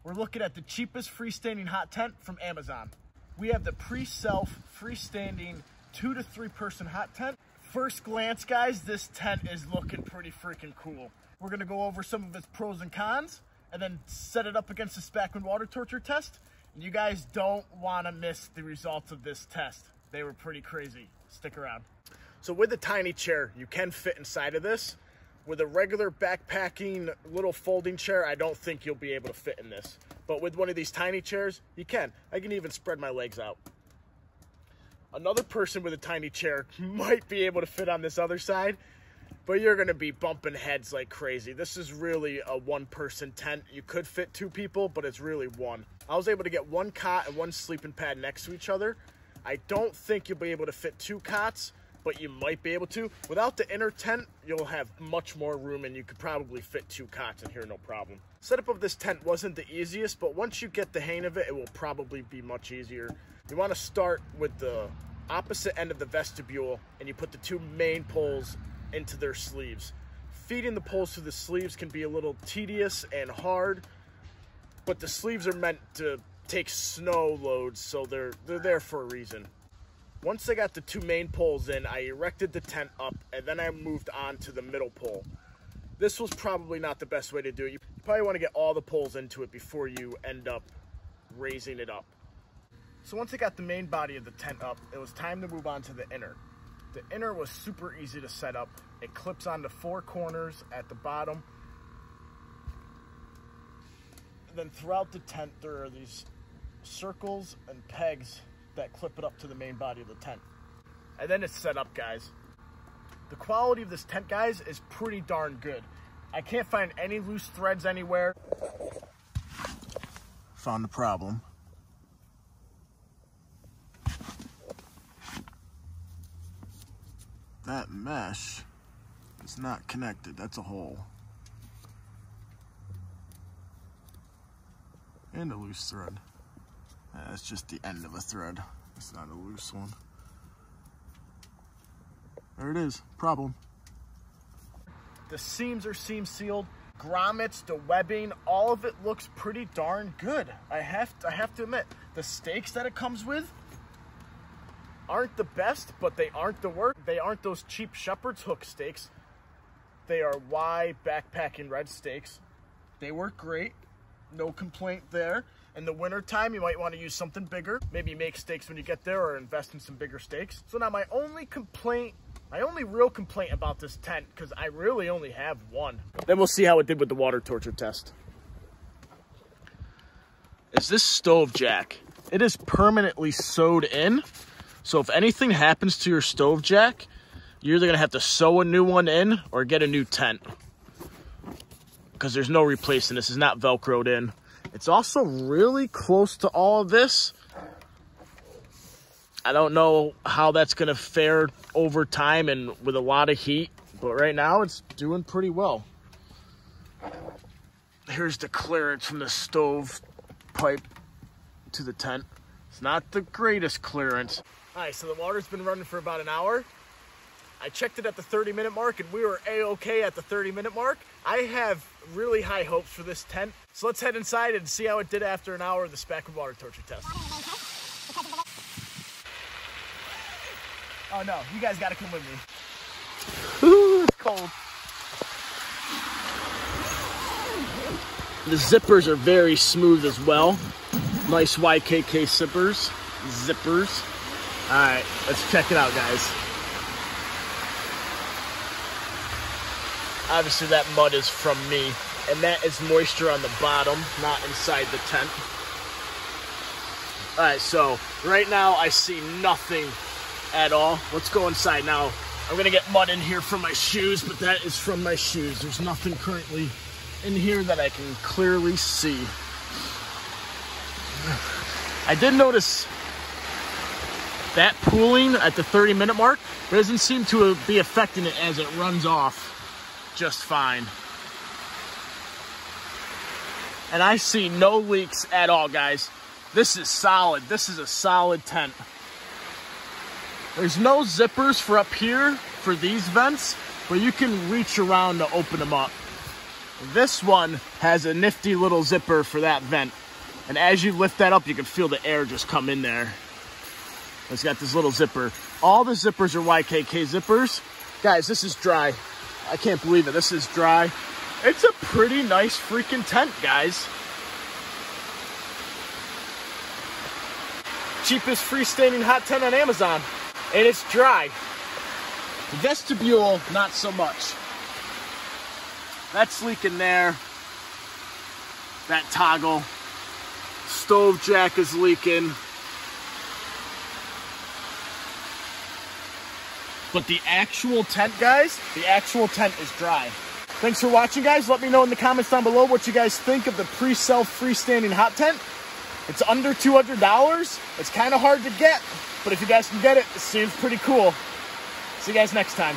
we're looking at the cheapest freestanding hot tent from Amazon. We have the pre-self freestanding 2 to 3 person hot tent. First glance, guys, this tent is looking pretty freaking cool. We're gonna go over some of its pros and cons and then set it up against the Spackman water torture test. And you guys don't wanna miss the results of this test. They were pretty crazy. Stick around. So with the tiny chair, you can fit inside of this. With a regular backpacking little folding chair, I don't think you'll be able to fit in this. But with one of these tiny chairs, you can. I can even spread my legs out. Another person with a tiny chair might be able to fit on this other side, but you're gonna be bumping heads like crazy. This is really a 1-person tent. You could fit 2 people, but it's really 1. I was able to get 1 cot and 1 sleeping pad next to each other. I don't think you'll be able to fit 2 cots, but you might be able to. Without the inner tent, you'll have much more room and you could probably fit 2 cots in here, no problem. Setup of this tent wasn't the easiest, but once you get the hang of it, it will probably be much easier. You wanna start with the opposite end of the vestibule and you put the 2 main poles into their sleeves. Feeding the poles through the sleeves can be a little tedious and hard, but the sleeves are meant to take snow loads, so they're there for a reason. Once I got the 2 main poles in, I erected the tent up and then I moved on to the middle pole. This was probably not the best way to do it. You probably want to get all the poles into it before you end up raising it up. So once I got the main body of the tent up, it was time to move on to the inner. The inner was super easy to set up. It clips onto 4 corners at the bottom. And then throughout the tent, there are these circles and pegs that clip it up to the main body of the tent. And then it's set up, guys. The quality of this tent, guys, is pretty darn good. I can't find any loose threads anywhere. Found the problem. That mesh is not connected. That's a hole. And a loose thread. That's just the end of a thread. It's not a loose one. There it is. Problem. The seams are seam sealed. Grommets, the webbing, all of it looks pretty darn good. I have to admit, the stakes that it comes with aren't the best, but they aren't the worst. They aren't those cheap shepherd's hook stakes. They are Y backpacking red stakes. They work great. No complaint there. In the winter time, you might want to use something bigger. Maybe make stakes when you get there or invest in some bigger stakes. So now my only real complaint about this tent, because I really only have one. Then we'll see how it did with the water torture test. Is this stove jack? It is permanently sewed in. So if anything happens to your stove jack, you're either gonna have to sew a new one in or get a new tent, because there's no replacing this. It's not Velcroed in. It's also really close to all of this. I don't know how that's gonna fare over time and with a lot of heat, but right now it's doing pretty well. Here's the clearance from the stove pipe to the tent. It's not the greatest clearance. All right, so the water's been running for about an hour. I checked it at the 30-minute mark and we were A-okay at the 30-minute mark. I have really high hopes for this tent. So let's head inside and see how it did after an hour of the Spackman water torture test. Oh no, you guys gotta come with me. Ooh, it's cold. The zippers are very smooth as well. Nice YKK zippers. All right, let's check it out, guys. Obviously that mud is from me, and that is moisture on the bottom, not inside the tent. All right, so right now I see nothing at all. Let's go inside now. I'm gonna get mud in here from my shoes, but that is from my shoes. There's nothing currently in here that I can clearly see. I did notice that pooling at the 30-minute mark doesn't seem to be affecting it as it runs off just fine. And I see no leaks at all, guys. This is solid. This is a solid tent. There's no zippers for up here for these vents, but you can reach around to open them up. This one has a nifty little zipper for that vent. And as you lift that up, you can feel the air just come in there. It's got this little zipper. All the zippers are YKK zippers. Guys, this is dry. I can't believe it. This is dry. It's a pretty nice freaking tent, guys. Cheapest freestanding hot tent on Amazon. And it's dry. The vestibule, not so much. That's leaking there. That toggle. Stove jack is leaking. But the actual tent, guys, the actual tent is dry. Thanks for watching, guys. Let me know in the comments down below what you guys think of the Pre-Self freestanding hot tent. It's under $200. It's kind of hard to get, but if you guys can get it, it seems pretty cool. See you guys next time.